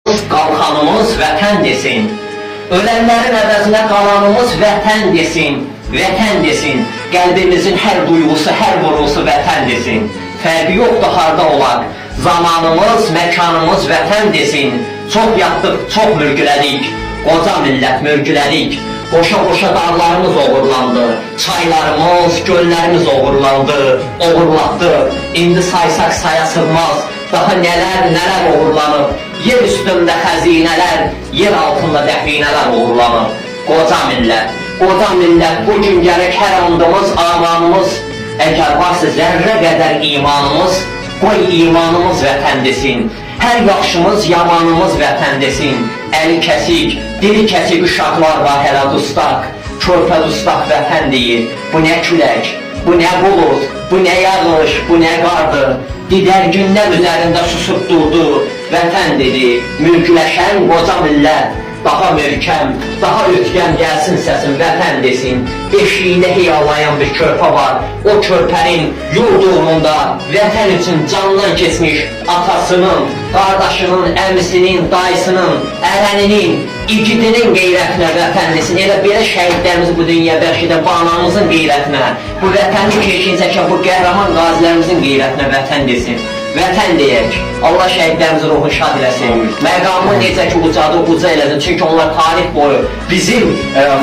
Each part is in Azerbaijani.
Qalxanımız vətən desin. Ölənlərin əvəzinə qalanımız vətən desin. Vətən desin. Qəlbimizin hər duyğusu, hər vurğusu vətən desin. Fərqi yoxdur harda olaq. Zamanımız, məkanımız vətən desin. Çox yatdıq, çox mürgülədik. Qoca millət mürgülədik. Qoşa-qoşa dağlarımız oğurlandı. Çaylarımız, göllərimiz oğurlandı. Oğurlatdı. İndi saysaq saya sığmaz. Daha nələr oğurlanıb. Yer üstündə xəzinələr, yer altında dəfinələr uğurlanır. Qoca millət, bu gün gərək hər andımız, amanımız, əgər varsa zərrə qədər imanımız, qoy imanımız vətən desin. Hər yaxşımız, yamanımız vətən desin. Əli kəsik, dili kəsik uşaqlar var hələ dustaq, körpə dustaq vətən deyir. Bu nə külək, bu nə bulud, bu nə yağış, bu nə qardır. Didər günlər üzərində susub durdu, vətən dedi, mülkləşən qoca millət. Daha möhkəm, daha ötkəm gəlsin səsin, vətən desin. Beşiyində hiyallayan bir körpə var, o körpənin yurd uğrunda vətən üçün candan keçmiş atasının, qardaşının, əmisinin, dayısının, ərəninin, igidinin qeyrətinə vətən desin. Elə belə şəhidlərimizi bu dünya bəxş edən bu anamızın qeyrətinə, bu vətənli keşincəkə, bu qəhrəman qazilərimizin qeyrətinə vətən desin. Vətən deyək, Allah şəhidlərimizin ruhunu şad eləsin. Məqamı necə ki uca eləsin. Çünki onlar tarix boyu bizim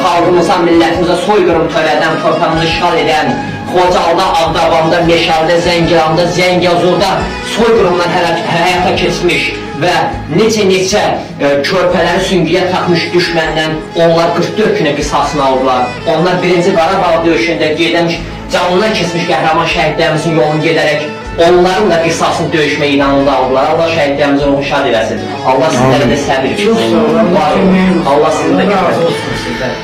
xalqımıza, millətimizə soyqırım törədən, torpağımızı işğal edən, Xocalda, Ağdabanda, Meşəldə, Zəngilanda, Zəngəzurda soyqırımlar həyata keçmiş və neçə körpələri süngüyə taxmış düşməndən onlar 44 günə qisasını aldılar. Onlar 1-ci Qarabağ döyüşündə gedəmiş, canından keçmiş qəhrəman şəhidlərimizin yolunu gedərək onların da qisasını döyüş meydanında aldılar. Allah şəhidlərimizin ruhu şad eləsin. Allah sizlərə də səbir versin. Allah sizə də razı olsun sizdən.